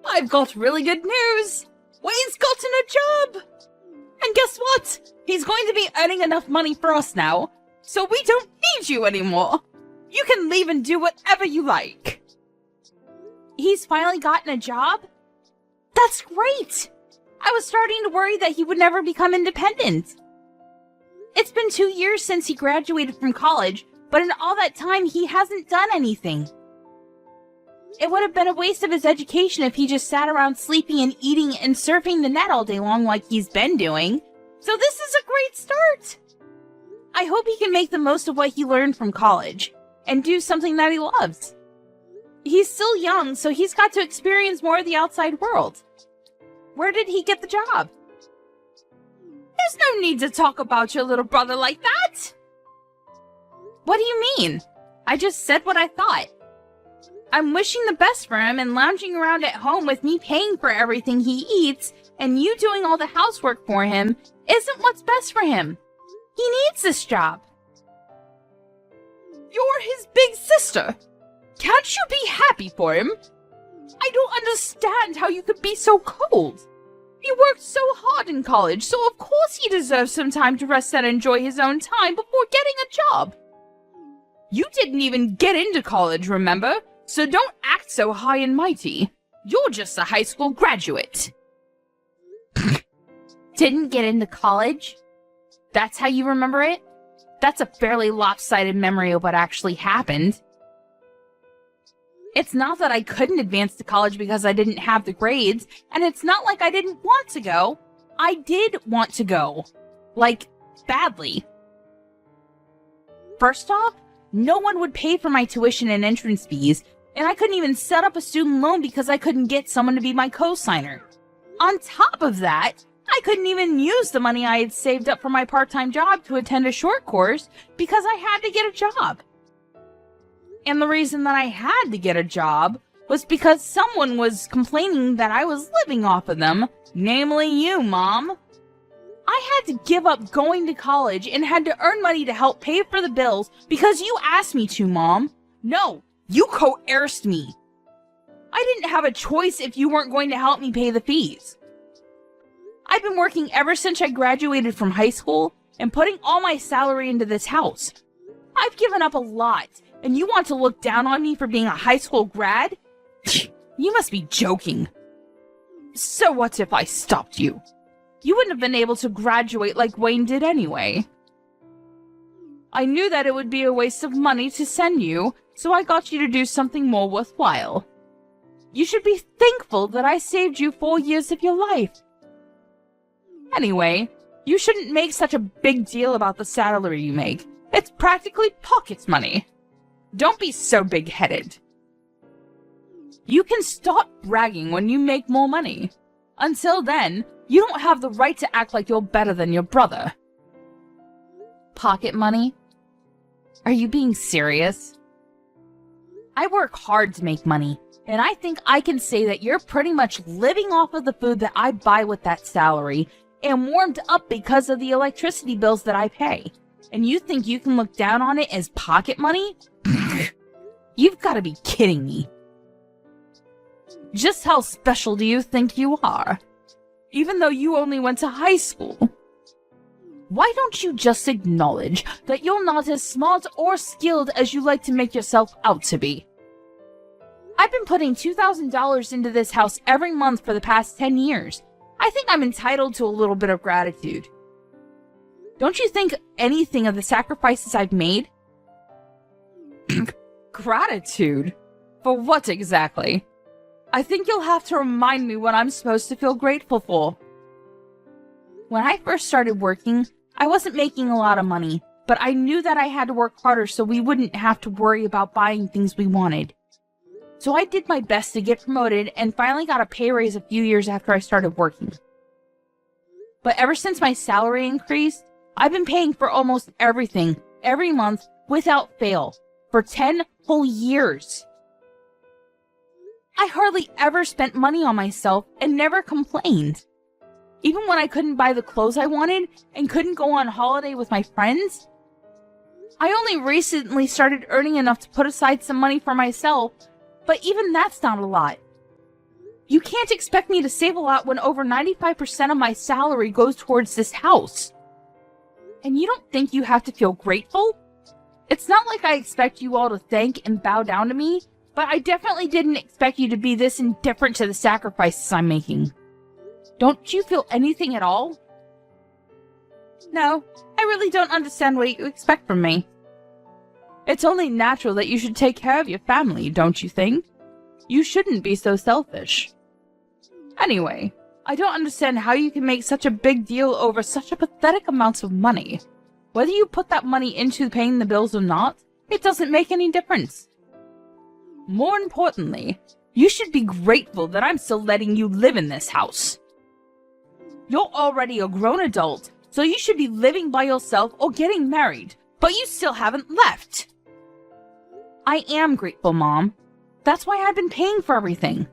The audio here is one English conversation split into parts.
I've got really good news! Wayne's gotten a job! And guess what? He's going to be earning enough money for us now, so we don't need you anymore. You can leave and do whatever you like. He's finally gotten a job? That's great! I was starting to worry that he would never become independent. It's been 2 years since he graduated from college, but in all that time, he hasn't done anything. It would have been a waste of his education if he just sat around sleeping and eating and surfing the net all day long like he's been doing. So this is a great start! I hope he can make the most of what he learned from college and do something that he loves. He's still young, so he's got to experience more of the outside world. Where did he get the job? There's no need to talk about your little brother like that! What do you mean? I just said what I thought. I'm wishing the best for him and lounging around at home with me paying for everything he eats and you doing all the housework for him isn't what's best for him. He needs this job. You're his big sister. Can't you be happy for him? I don't understand how you could be so cold. He worked so hard in college, so of course he deserves some time to rest and enjoy his own time before getting a job. You didn't even get into college, remember? So don't act so high and mighty. You're just a high school graduate. Didn't get into college? That's how you remember it? That's a fairly lopsided memory of what actually happened. It's not that I couldn't advance to college because I didn't have the grades, and it's not like I didn't want to go. I did want to go. Like, badly. First off, no one would pay for my tuition and entrance fees, and I couldn't even set up a student loan because I couldn't get someone to be my co-signer. On top of that, I couldn't even use the money I had saved up for my part-time job to attend a short course because I had to get a job. And the reason that I had to get a job was because someone was complaining that I was living off of them, namely you, Mom. I had to give up going to college and had to earn money to help pay for the bills because you asked me to, Mom. No, you coerced me. I didn't have a choice if you weren't going to help me pay the fees. I've been working ever since I graduated from high school and putting all my salary into this house. I've given up a lot, and you want to look down on me for being a high school grad? You must be joking. So what if I stopped you? You wouldn't have been able to graduate like Wayne did anyway. I knew that it would be a waste of money to send you, so I got you to do something more worthwhile. You should be thankful that I saved you 4 years of your life. Anyway, you shouldn't make such a big deal about the salary you make. It's practically pocket money. Don't be so big-headed. You can stop bragging when you make more money. Until then, you don't have the right to act like you're better than your brother. Pocket money? Are you being serious? I work hard to make money, and I think I can say that you're pretty much living off of the food that I buy with that salary and warmed up because of the electricity bills that I pay. And you think you can look down on it as pocket money? You've got to be kidding me. Just how special do you think you are? Even though you only went to high school. Why don't you just acknowledge that you're not as smart or skilled as you like to make yourself out to be? I've been putting $2,000 into this house every month for the past 10 years. I think I'm entitled to a little bit of gratitude. Don't you think anything of the sacrifices I've made? Gratitude? For what exactly? I think you'll have to remind me what I'm supposed to feel grateful for. When I first started working, I wasn't making a lot of money, but I knew that I had to work harder so we wouldn't have to worry about buying things we wanted. So I did my best to get promoted and finally got a pay raise a few years after I started working. But ever since my salary increased, I've been paying for almost everything, every month, without fail, for 10 whole years. I hardly ever spent money on myself and never complained. Even when I couldn't buy the clothes I wanted and couldn't go on holiday with my friends. I only recently started earning enough to put aside some money for myself, but even that's not a lot. You can't expect me to save a lot when over 95% of my salary goes towards this house. And you don't think you have to feel grateful? It's not like I expect you all to thank and bow down to me, but I definitely didn't expect you to be this indifferent to the sacrifices I'm making. Don't you feel anything at all? No, I really don't understand what you expect from me. It's only natural that you should take care of your family, don't you think? You shouldn't be so selfish. Anyway, I don't understand how you can make such a big deal over such a pathetic amount of money. Whether you put that money into paying the bills or not, it doesn't make any difference. More importantly, you should be grateful that I'm still letting you live in this house. You're already a grown adult, so you should be living by yourself or getting married, but you still haven't left. I am grateful, Mom. That's why I've been paying for everything.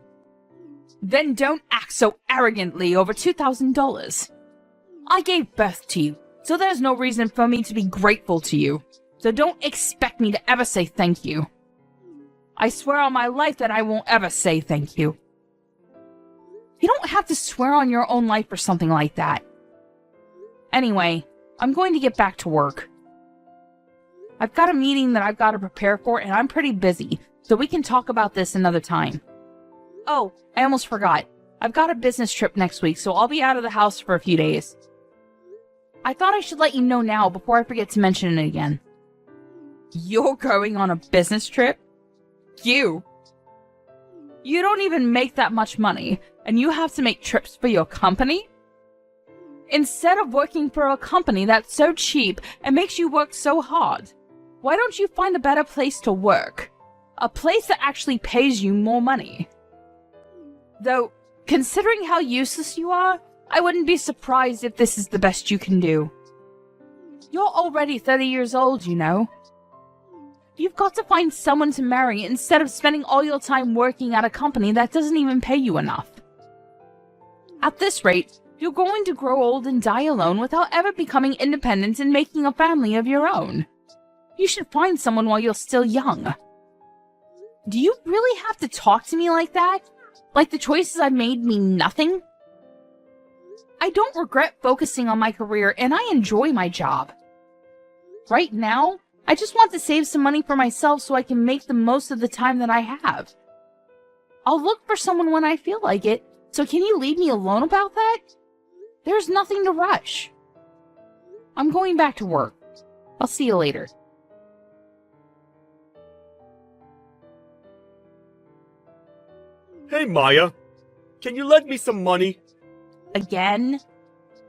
Then don't act so arrogantly over $2,000. I gave birth to you, so there's no reason for me to be grateful to you. So don't expect me to ever say thank you. I swear on my life that I won't ever say thank you. You don't have to swear on your own life or something like that. Anyway, I'm going to get back to work. I've got a meeting that I've got to prepare for, and I'm pretty busy, so we can talk about this another time. Oh, I almost forgot. I've got a business trip next week, so I'll be out of the house for a few days. I thought I should let you know now before I forget to mention it again. You're going on a business trip? You don't even make that much money, and you have to make trips for your company? Instead of working for a company that's so cheap and makes you work so hard, why don't you find a better place to work? A place that actually pays you more money. Though, considering how useless you are, I wouldn't be surprised if this is the best you can do. You're already 30 years old, you know. You've got to find someone to marry instead of spending all your time working at a company that doesn't even pay you enough. At this rate, you're going to grow old and die alone without ever becoming independent and making a family of your own. You should find someone while you're still young. Do you really have to talk to me like that? Like the choices I've made mean nothing? I don't regret focusing on my career, and I enjoy my job. Right now, I just want to save some money for myself so I can make the most of the time that I have. I'll look for someone when I feel like it, so can you leave me alone about that? There's nothing to rush. I'm going back to work. I'll see you later. Hey, Maya. Can you lend me some money? Again?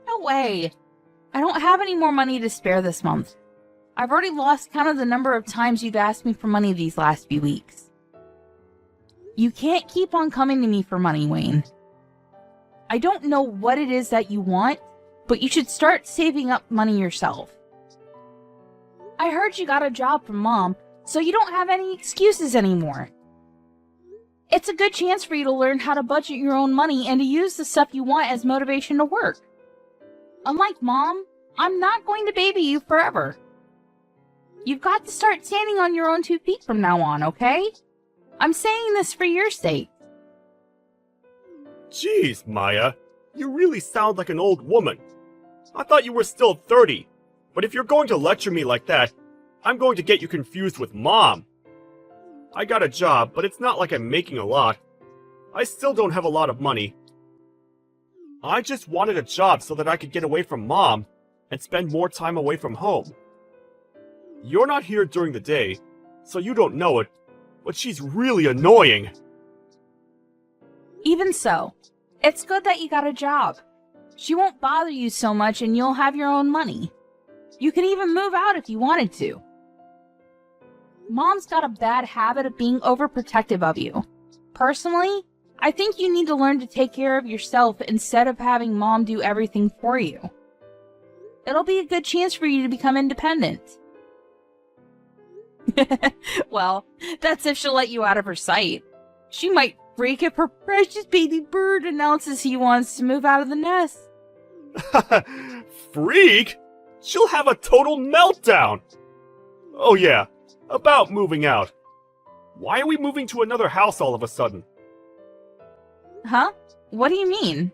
No way. I don't have any more money to spare this month. I've already lost count of the number of times you've asked me for money these last few weeks. You can't keep on coming to me for money, Wayne. I don't know what it is that you want, but you should start saving up money yourself. I heard you got a job from Mom, so you don't have any excuses anymore. It's a good chance for you to learn how to budget your own money and to use the stuff you want as motivation to work. Unlike Mom, I'm not going to baby you forever. You've got to start standing on your own 2 feet from now on, okay? I'm saying this for your sake. Jeez, Maya. You really sound like an old woman. I thought you were still 30. But if you're going to lecture me like that, I'm going to get you confused with Mom. I got a job, but it's not like I'm making a lot. I still don't have a lot of money. I just wanted a job so that I could get away from Mom and spend more time away from home. You're not here during the day, so you don't know it, but she's really annoying. Even so, it's good that you got a job. She won't bother you so much and you'll have your own money. You can even move out if you wanted to. Mom's got a bad habit of being overprotective of you. Personally, I think you need to learn to take care of yourself instead of having Mom do everything for you. It'll be a good chance for you to become independent. Well, that's if she'll let you out of her sight. She might freak if her precious baby bird announces he wants to move out of the nest. Freak? She'll have a total meltdown! Oh yeah, about moving out. Why are we moving to another house all of a sudden? Huh? What do you mean?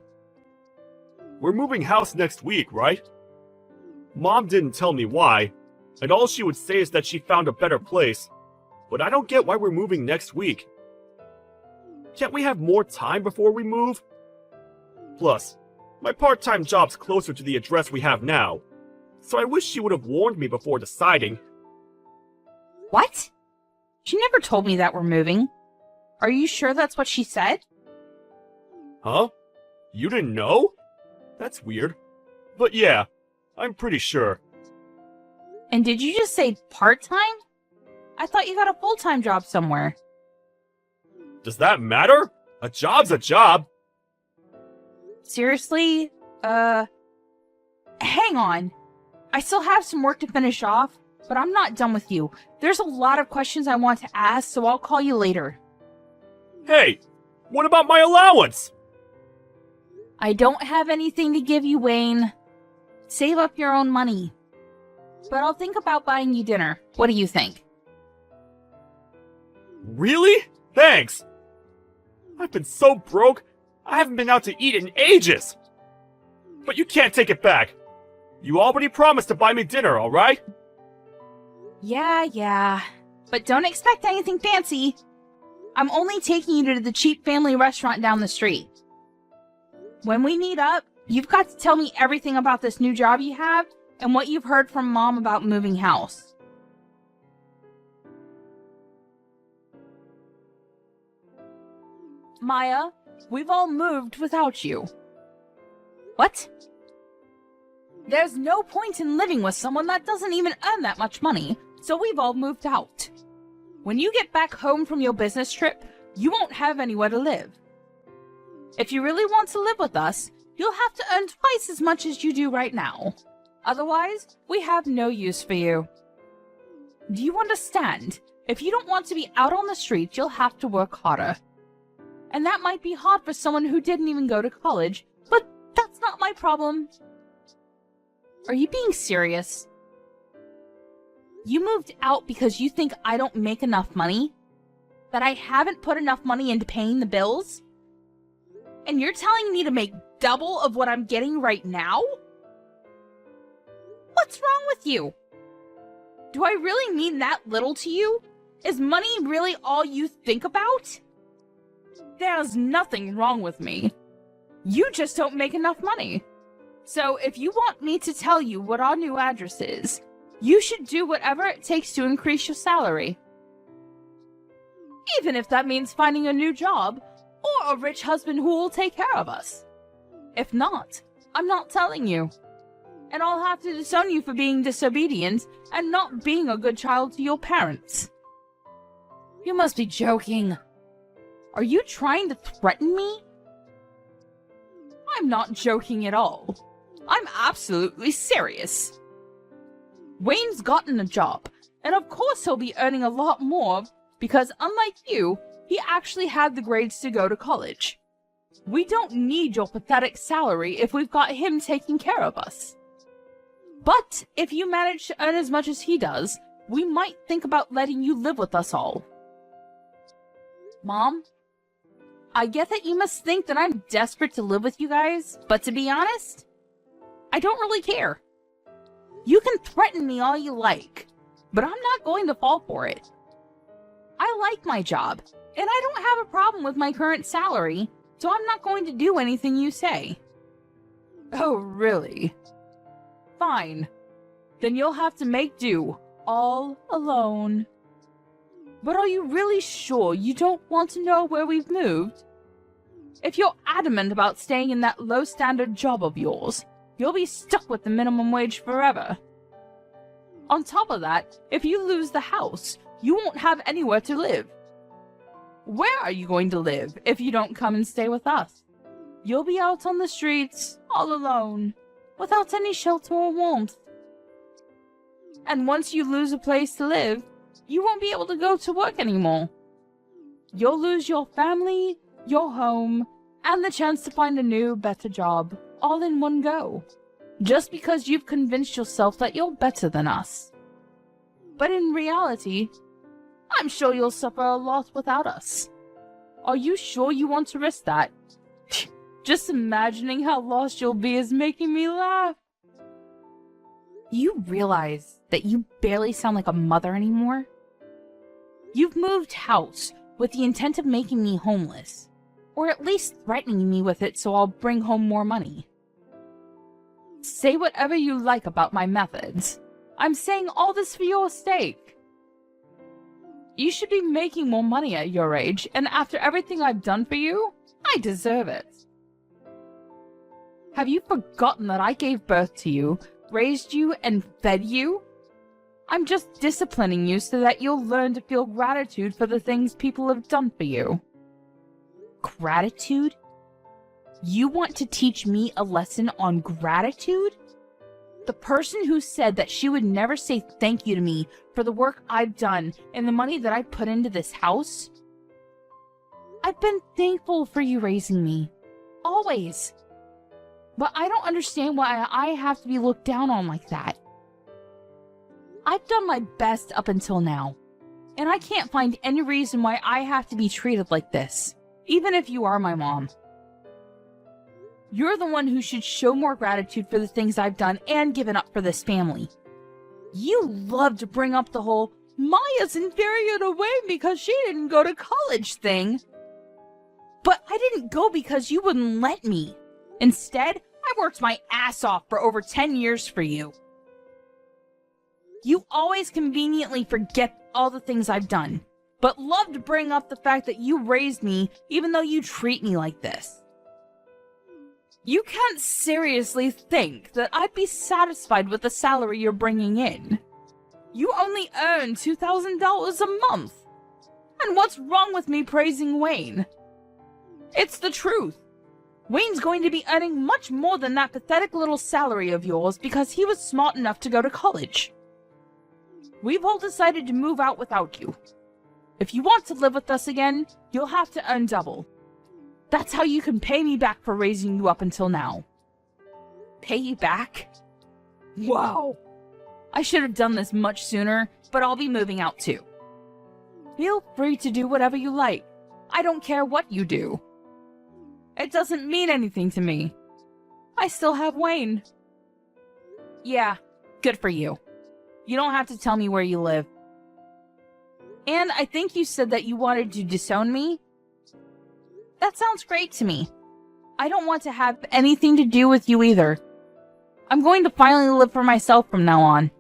We're moving house next week, right? Mom didn't tell me why, and all she would say is that she found a better place. But I don't get why we're moving next week. Can't we have more time before we move? Plus, my part-time job's closer to the address we have now, so I wish she would have warned me before deciding. What? She never told me that we're moving. Are you sure that's what she said? Huh? You didn't know? That's weird. But yeah, I'm pretty sure. And did you just say part-time? I thought you got a full-time job somewhere. Does that matter? A job's a job. Seriously? Hang on. I still have some work to finish off, but I'm not done with you. There's a lot of questions I want to ask, so I'll call you later. Hey, what about my allowance? I don't have anything to give you, Wayne. Save up your own money. But I'll think about buying you dinner. What do you think? Really? Thanks. I've been so broke, I haven't been out to eat in ages. But you can't take it back. You already promised to buy me dinner, alright? Yeah. But don't expect anything fancy. I'm only taking you to the cheap family restaurant down the street. When we meet up, you've got to tell me everything about this new job you have and what you've heard from Mom about moving house. Maya, we've all moved without you. What? There's no point in living with someone that doesn't even earn that much money, so we've all moved out. When you get back home from your business trip, you won't have anywhere to live. If you really want to live with us, you'll have to earn twice as much as you do right now. Otherwise, we have no use for you. Do you understand? If you don't want to be out on the streets, you'll have to work harder. And that might be hard for someone who didn't even go to college, but that's not my problem. Are you being serious? You moved out because you think I don't make enough money? That I haven't put enough money into paying the bills? And you're telling me to make double of what I'm getting right now? What's wrong with you? Do I really mean that little to you? Is money really all you think about? There's nothing wrong with me. You just don't make enough money. So if you want me to tell you what our new address is, you should do whatever it takes to increase your salary. Even if that means finding a new job, or a rich husband who will take care of us. If not, I'm not telling you. And I'll have to disown you for being disobedient and not being a good child to your parents. You must be joking. Are you trying to threaten me? I'm not joking at all. I'm absolutely serious. Wayne's gotten a job, and of course he'll be earning a lot more because unlike you, he actually had the grades to go to college. We don't need your pathetic salary if we've got him taking care of us. But if you manage to earn as much as he does, we might think about letting you live with us all. Mom, I get that you must think that I'm desperate to live with you guys, but to be honest, I don't really care. You can threaten me all you like, but I'm not going to fall for it. I like my job, and I don't have a problem with my current salary, so I'm not going to do anything you say. Oh, really? Fine. Then you'll have to make do, all alone. But are you really sure you don't want to know where we've moved? If you're adamant about staying in that low-standard job of yours, you'll be stuck with the minimum wage forever. On top of that, if you lose the house, you won't have anywhere to live. Where are you going to live if you don't come and stay with us? You'll be out on the streets, all alone, without any shelter or warmth. And once you lose a place to live, you won't be able to go to work anymore. You'll lose your family, your home, and the chance to find a new, better job, all in one go. Just because you've convinced yourself that you're better than us. But in reality, I'm sure you'll suffer a lot without us. Are you sure you want to risk that? Just imagining how lost you'll be is making me laugh. You realize that you barely sound like a mother anymore? You've moved house with the intent of making me homeless, or at least threatening me with it so I'll bring home more money. Say whatever you like about my methods. I'm saying all this for your sake. You should be making more money at your age, and after everything I've done for you, I deserve it. Have you forgotten that I gave birth to you, raised you, and fed you? I'm just disciplining you so that you'll learn to feel gratitude for the things people have done for you. Gratitude? You want to teach me a lesson on gratitude? The person who said that she would never say thank you to me for the work I've done and the money that I put into this house? I've been thankful for you raising me. Always. But I don't understand why I have to be looked down on like that. I've done my best up until now, and I can't find any reason why I have to be treated like this, even if you are my mom. You're the one who should show more gratitude for the things I've done and given up for this family. You love to bring up the whole Maya's inferior to Wayne because she didn't go to college thing. But I didn't go because you wouldn't let me. Instead, I worked my ass off for over 10 years for you. You always conveniently forget all the things I've done, but love to bring up the fact that you raised me even though you treat me like this. You can't seriously think that I'd be satisfied with the salary you're bringing in. You only earn $2,000 a month. And what's wrong with me praising Wayne? It's the truth. Wayne's going to be earning much more than that pathetic little salary of yours because he was smart enough to go to college. We've all decided to move out without you. If you want to live with us again, you'll have to earn double. That's how you can pay me back for raising you up until now. Pay you back? Wow. I should have done this much sooner, but I'll be moving out too. Feel free to do whatever you like. I don't care what you do. It doesn't mean anything to me. I still have Wayne. Yeah, good for you. You don't have to tell me where you live. And I think you said that you wanted to disown me? That sounds great to me. I don't want to have anything to do with you either. I'm going to finally live for myself from now on.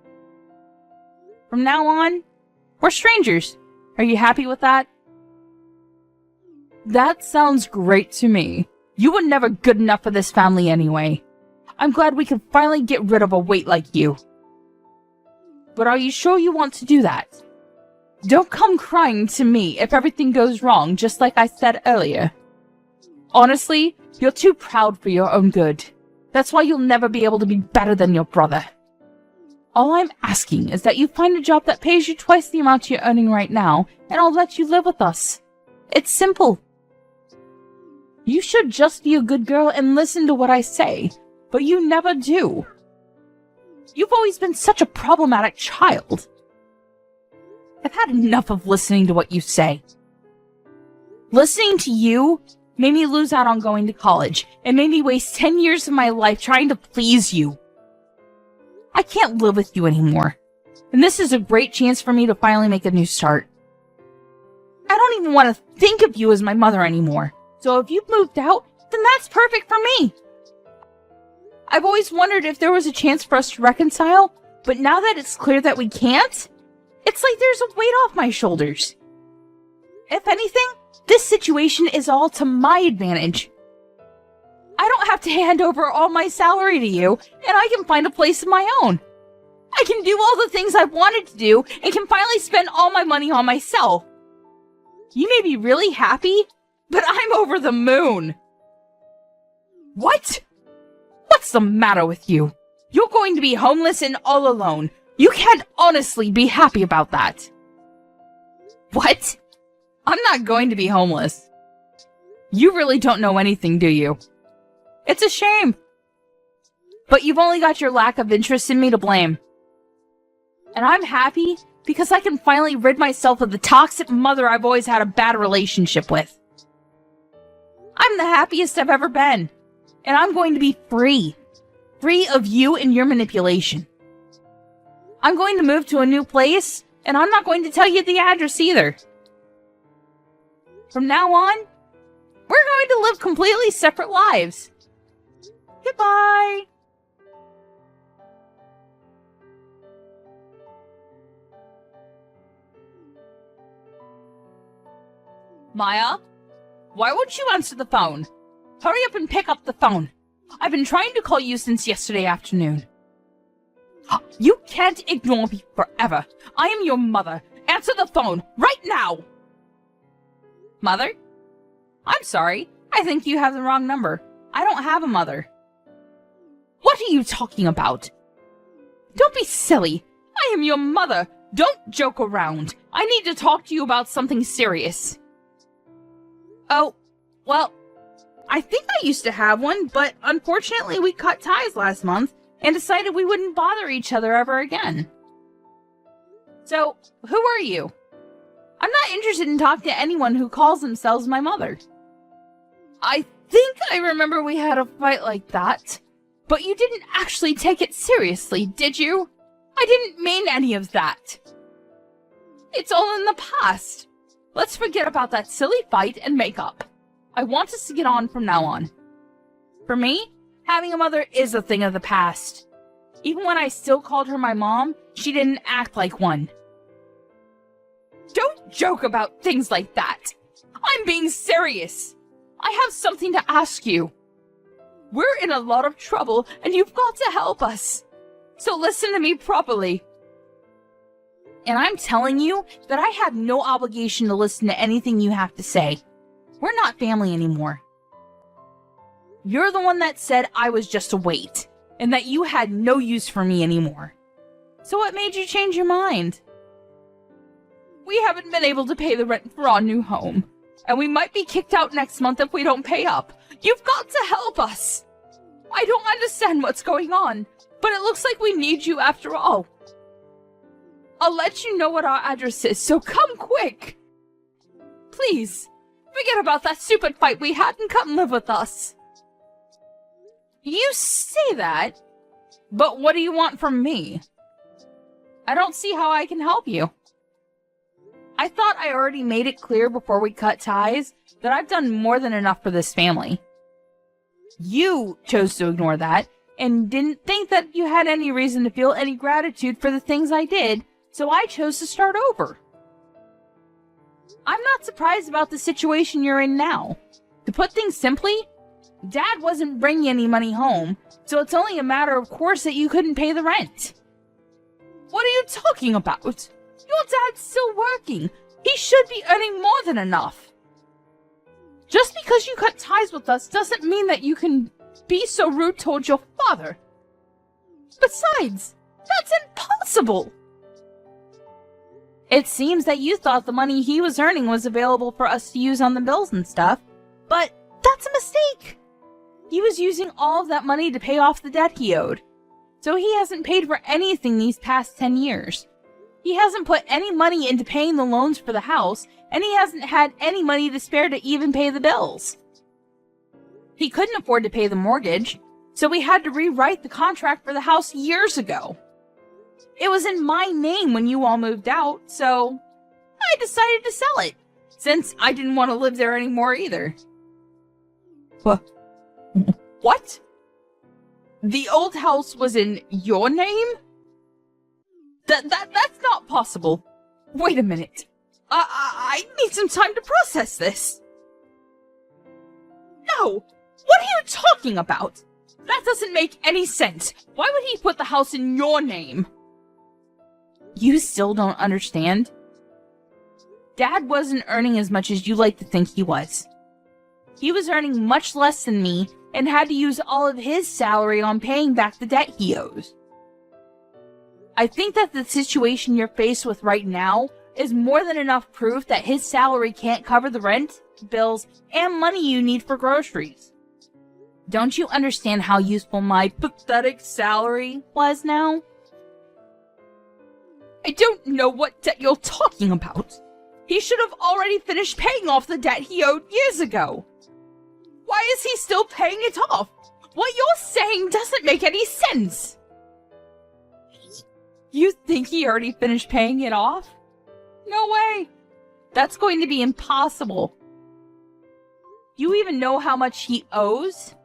From now on, we're strangers. Are you happy with that? That sounds great to me. You were never good enough for this family anyway. I'm glad we could finally get rid of a weight like you. But are you sure you want to do that? Don't come crying to me if everything goes wrong, just like I said earlier. Honestly, you're too proud for your own good. That's why you'll never be able to be better than your brother. All I'm asking is that you find a job that pays you twice the amount you're earning right now, and I'll let you live with us. It's simple. You should just be a good girl and listen to what I say, but you never do. You've always been such a problematic child. I've had enough of listening to what you say. Listening to you made me lose out on going to college and made me waste 10 years of my life trying to please you. I can't live with you anymore, and this is a great chance for me to finally make a new start. I don't even want to think of you as my mother anymore, so if you've moved out, then that's perfect for me. I've always wondered if there was a chance for us to reconcile, but now that it's clear that we can't, it's like there's a weight off my shoulders. If anything, this situation is all to my advantage. I don't have to hand over all my salary to you, and I can find a place of my own. I can do all the things I've wanted to do, and can finally spend all my money on myself. You may be really happy, but I'm over the moon. What? What's the matter with you? You're going to be homeless and all alone. You can't honestly be happy about that. What? I'm not going to be homeless. You really don't know anything, do you? It's a shame. But you've only got your lack of interest in me to blame. And I'm happy because I can finally rid myself of the toxic mother I've always had a bad relationship with. I'm the happiest I've ever been. And I'm going to be free. Free of you and your manipulation. I'm going to move to a new place, and I'm not going to tell you the address either. From now on, we're going to live completely separate lives. Goodbye. Maya, why won't you answer the phone? Hurry up and pick up the phone. I've been trying to call you since yesterday afternoon. You can't ignore me forever. I am your mother. Answer the phone right now. Mother? I'm sorry. I think you have the wrong number. I don't have a mother. What are you talking about? Don't be silly. I am your mother. Don't joke around. I need to talk to you about something serious. Oh, well, I think I used to have one, but unfortunately we cut ties last month and decided we wouldn't bother each other ever again. So, who are you? I'm not interested in talking to anyone who calls themselves my mother. I think I remember we had a fight like that, but you didn't actually take it seriously, did you? I didn't mean any of that. It's all in the past. Let's forget about that silly fight and make up. I want us to get on from now on. For me, having a mother is a thing of the past. Even when I still called her my mom, she didn't act like one. Don't joke about things like that. I'm being serious. I have something to ask you. We're in a lot of trouble, and you've got to help us. So listen to me properly. And I'm telling you that I have no obligation to listen to anything you have to say. We're not family anymore. You're the one that said I was just a weight, and that you had no use for me anymore. So what made you change your mind? We haven't been able to pay the rent for our new home, and we might be kicked out next month if we don't pay up. You've got to help us. I don't understand what's going on, but it looks like we need you after all. I'll let you know what our address is, so come quick. Please, forget about that stupid fight we had and come live with us. You say that, but what do you want from me? I don't see how I can help you. I thought I already made it clear before we cut ties that I've done more than enough for this family. You chose to ignore that and didn't think that you had any reason to feel any gratitude for the things I did, so I chose to start over. I'm not surprised about the situation you're in now. To put things simply, Dad wasn't bringing any money home, so it's only a matter of course that you couldn't pay the rent. What are you talking about? Your dad's still working. He should be earning more than enough. Just because you cut ties with us doesn't mean that you can be so rude towards your father. Besides, that's impossible. It seems that you thought the money he was earning was available for us to use on the bills and stuff, but that's a mistake. He was using all of that money to pay off the debt he owed, so he hasn't paid for anything these past 10 years. He hasn't put any money into paying the loans for the house, and he hasn't had any money to spare to even pay the bills. He couldn't afford to pay the mortgage, so we had to rewrite the contract for the house years ago. It was in my name when you all moved out, so I decided to sell it, since I didn't want to live there anymore either. What? The old house was in your name? That's not possible. Wait a minute. I need some time to process this. No! What are you talking about? That doesn't make any sense. Why would he put the house in your name? You still don't understand? Dad wasn't earning as much as you like to think he was. He was earning much less than me and had to use all of his salary on paying back the debt he owes. I think that the situation you're faced with right now is more than enough proof that his salary can't cover the rent, bills, and money you need for groceries. Don't you understand how useful my pathetic salary was now? I don't know what debt you're talking about. He should have already finished paying off the debt he owed years ago. Why is he still paying it off? What you're saying doesn't make any sense. You think he already finished paying it off? No way. That's going to be impossible. You even know how much he owes?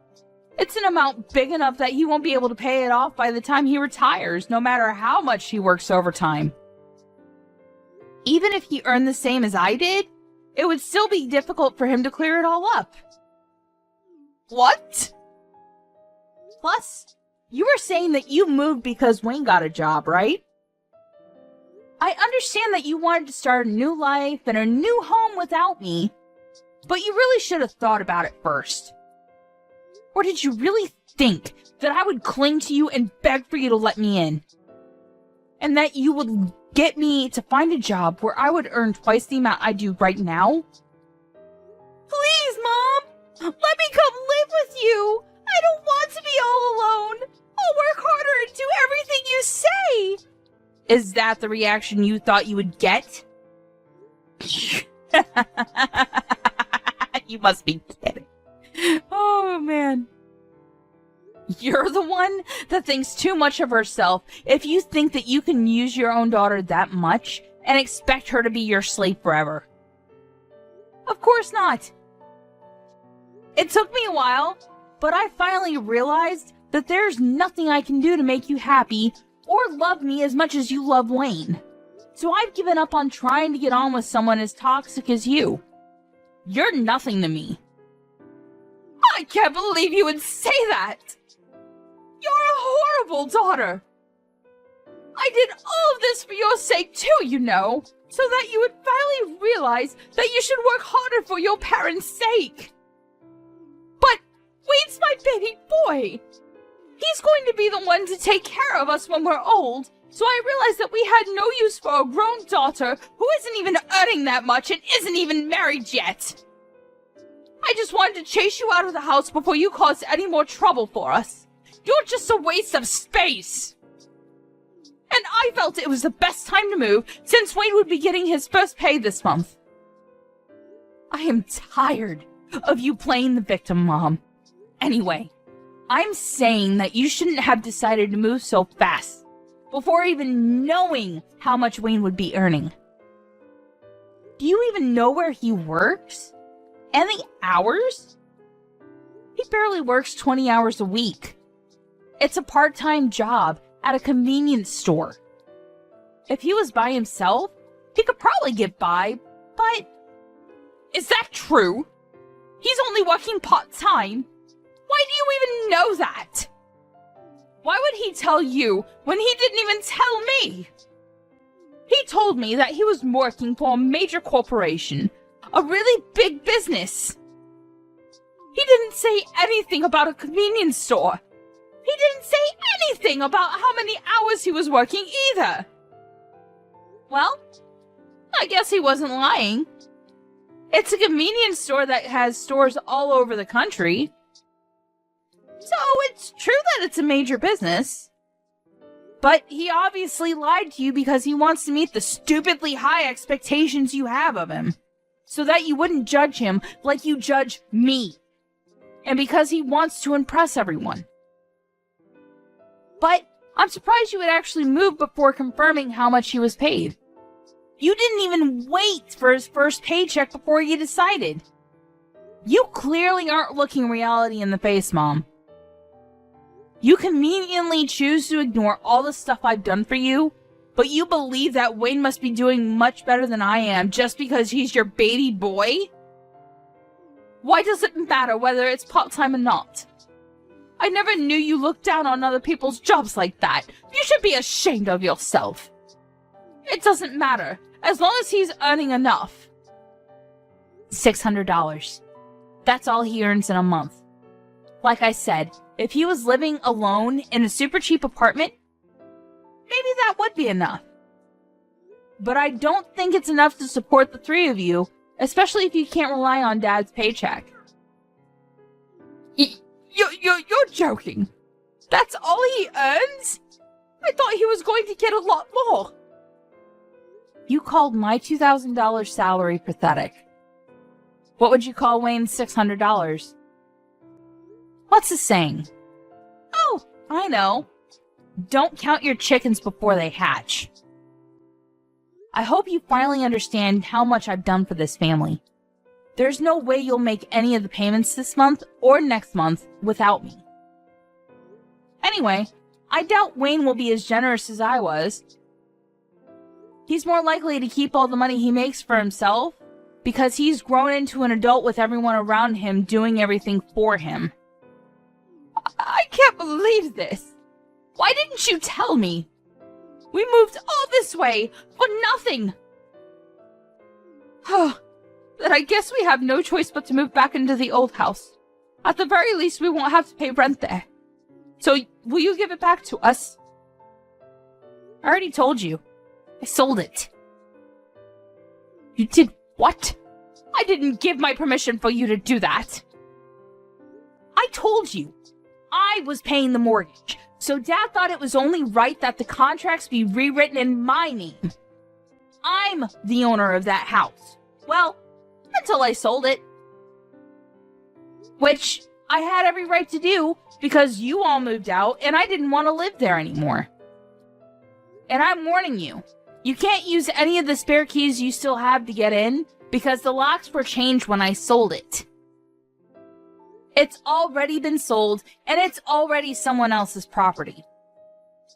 It's an amount big enough that he won't be able to pay it off by the time he retires, no matter how much he works overtime. Even if he earned the same as I did, it would still be difficult for him to clear it all up. What? Plus, you were saying that you moved because Wayne got a job, right? I understand that you wanted to start a new life and a new home without me, but you really should have thought about it first. Or did you really think that I would cling to you and beg for you to let me in? And that you would get me to find a job where I would earn twice the amount I do right now? Please, Mom! Let me come live with you! I don't want to be all alone! I'll work harder and do everything you say! Is that the reaction you thought you would get? You must be kidding. Oh, man. You're the one that thinks too much of herself if you think that you can use your own daughter that much and expect her to be your slave forever. Of course not. It took me a while, but I finally realized that there's nothing I can do to make you happy or love me as much as you love Wayne. So I've given up on trying to get on with someone as toxic as you. You're nothing to me. I can't believe you would say that! You're a horrible daughter! I did all of this for your sake too, you know, so that you would finally realize that you should work harder for your parents' sake. But Wayne's my baby boy! He's going to be the one to take care of us when we're old, so I realized that we had no use for a grown daughter who isn't even earning that much and isn't even married yet. I just wanted to chase you out of the house before you caused any more trouble for us. You're just a waste of space. And I felt it was the best time to move since Wayne would be getting his first pay this month. I am tired of you playing the victim, Mom. Anyway, I'm saying that you shouldn't have decided to move so fast before even knowing how much Wayne would be earning. Do you even know where he works? And the hours? He barely works 20 hours a week. It's a part-time job at a convenience store. If he was by himself, he could probably get by, but... Is that true? He's only working part-time. Why do you even know that? Why would he tell you when he didn't even tell me? He told me that he was working for a major corporation, a really big business. He didn't say anything about a convenience store. He didn't say anything about how many hours he was working either. Well, I guess he wasn't lying. It's a convenience store that has stores all over the country. So it's true that it's a major business. But he obviously lied to you because he wants to meet the stupidly high expectations you have of him, so that you wouldn't judge him like you judge me. And because he wants to impress everyone. But I'm surprised you would actually move before confirming how much he was paid. You didn't even wait for his first paycheck before you decided. You clearly aren't looking reality in the face, Mom. You conveniently choose to ignore all the stuff I've done for you, but you believe that Wayne must be doing much better than I am just because he's your baby boy? Why does it matter whether it's part-time or not? I never knew you looked down on other people's jobs like that. You should be ashamed of yourself. It doesn't matter, as long as he's earning enough. $600. That's all he earns in a month. Like I said, if he was living alone in a super cheap apartment, maybe that would be enough. But I don't think it's enough to support the three of you, especially if you can't rely on Dad's paycheck. You're joking. That's all he earns? I thought he was going to get a lot more. You called my $2,000 salary pathetic. What would you call Wayne's $600? What's the saying? Oh, I know. Don't count your chickens before they hatch. I hope you finally understand how much I've done for this family. There's no way you'll make any of the payments this month or next month without me. Anyway, I doubt Wayne will be as generous as I was. He's more likely to keep all the money he makes for himself because he's grown into an adult with everyone around him doing everything for him. I can't believe this. Why didn't you tell me? We moved all this way for nothing. Then I guess we have no choice but to move back into the old house. At the very least, we won't have to pay rent there. So, will you give it back to us? I already told you. I sold it. You did what? I didn't give my permission for you to do that. I told you. I was paying the mortgage, so Dad thought it was only right that the contracts be rewritten in my name. I'm the owner of that house. Well, until I sold it. Which I had every right to do because you all moved out and I didn't want to live there anymore. And I'm warning you, you can't use any of the spare keys you still have to get in because the locks were changed when I sold it. It's already been sold and it's already someone else's property.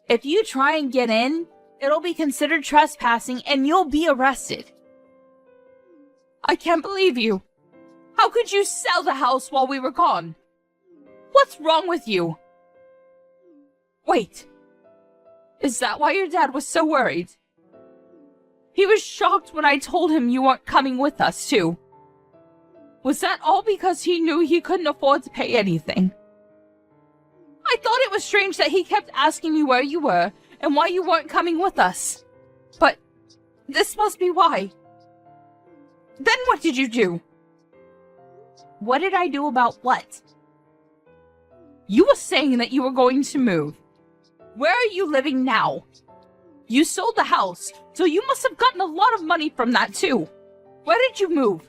If you try and get in, it'll be considered trespassing and you'll be arrested. I can't believe you. How could you sell the house while we were gone? What's wrong with you? Wait. Is that why your dad was so worried? He was shocked when I told him you weren't coming with us, too. Was that all because he knew he couldn't afford to pay anything? I thought it was strange that he kept asking me where you were and why you weren't coming with us. But this must be why. Then what did you do? What did I do about what? You were saying that you were going to move. Where are you living now? You sold the house, so you must have gotten a lot of money from that too. Where did you move?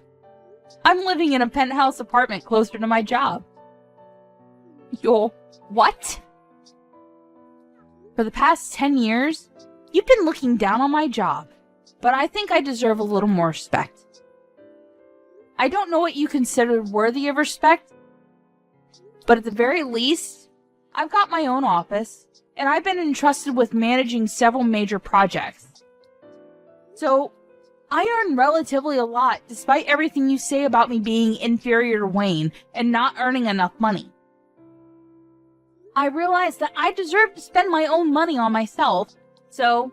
I'm living in a penthouse apartment closer to my job. Your what? For the past 10 years, you've been looking down on my job, but I think I deserve a little more respect. I don't know what you consider worthy of respect, but at the very least, I've got my own office, and I've been entrusted with managing several major projects. So, I earn relatively a lot despite everything you say about me being inferior to Wayne and not earning enough money. I realize that I deserve to spend my own money on myself, so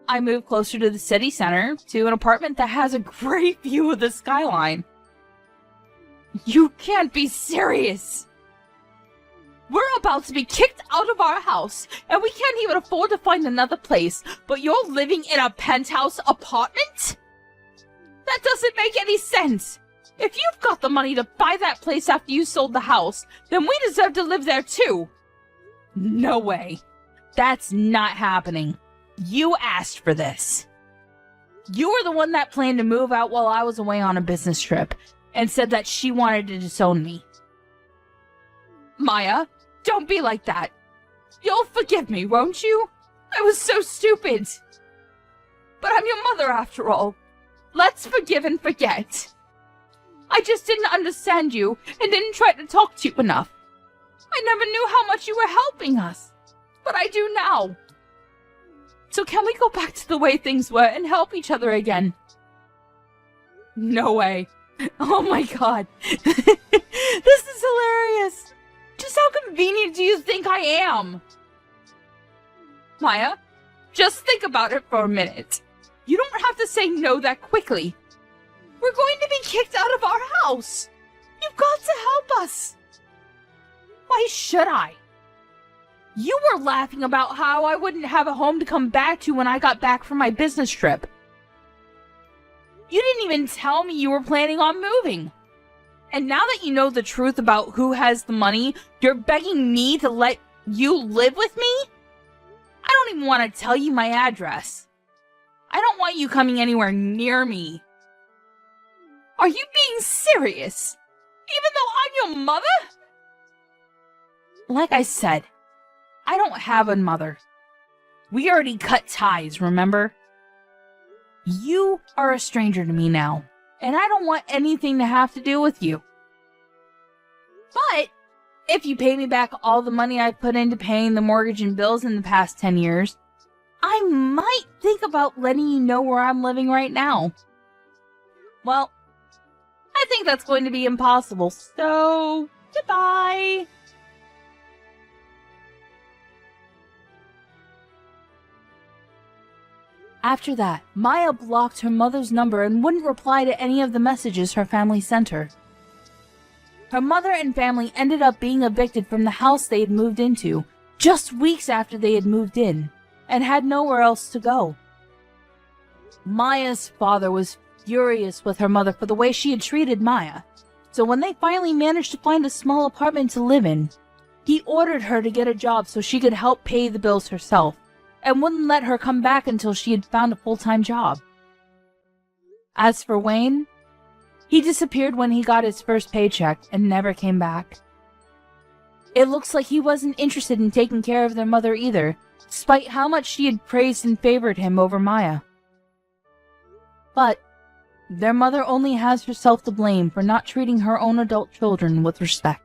I moved closer to the city center to an apartment that has a great view of the skyline. You can't be serious! We're about to be kicked out of our house, and we can't even afford to find another place, but you're living in a penthouse apartment? That doesn't make any sense! If you've got the money to buy that place after you sold the house, then we deserve to live there too! No way. That's not happening. You asked for this. You were the one that planned to move out while I was away on a business trip, and said that she wanted to disown me. Maya, don't be like that. You'll forgive me, won't you? I was so stupid. But I'm your mother after all. Let's forgive and forget. I just didn't understand you and didn't try to talk to you enough. I never knew how much you were helping us, but I do now. So can we go back to the way things were and help each other again? No way. Oh my god. This is hilarious. Just how convenient do you think I am? Maya, just think about it for a minute. You don't have to say no that quickly. We're going to be kicked out of our house. You've got to help us. Why should I? You were laughing about how I wouldn't have a home to come back to when I got back from my business trip. You didn't even tell me you were planning on moving. And now that you know the truth about who has the money, you're begging me to let you live with me? I don't even want to tell you my address. I don't want you coming anywhere near me. Are you being serious? Even though I'm your mother? Like I said, I don't have a mother. We already cut ties, remember? You are a stranger to me now, and I don't want anything to have to do with you. But if you pay me back all the money I put into paying the mortgage and bills in the past 10 years, I might think about letting you know where I'm living right now. Well, I think that's going to be impossible, so goodbye. After that, Maya blocked her mother's number and wouldn't reply to any of the messages her family sent her. Her mother and family ended up being evicted from the house they had moved into just weeks after they had moved in, and had nowhere else to go. Maya's father was furious with her mother for the way she had treated Maya, so when they finally managed to find a small apartment to live in, he ordered her to get a job so she could help pay the bills herself, and wouldn't let her come back until she had found a full-time job. As for Wayne, he disappeared when he got his first paycheck and never came back. It looks like he wasn't interested in taking care of their mother either, despite how much she had praised and favored him over Maya. But their mother only has herself to blame for not treating her own adult children with respect.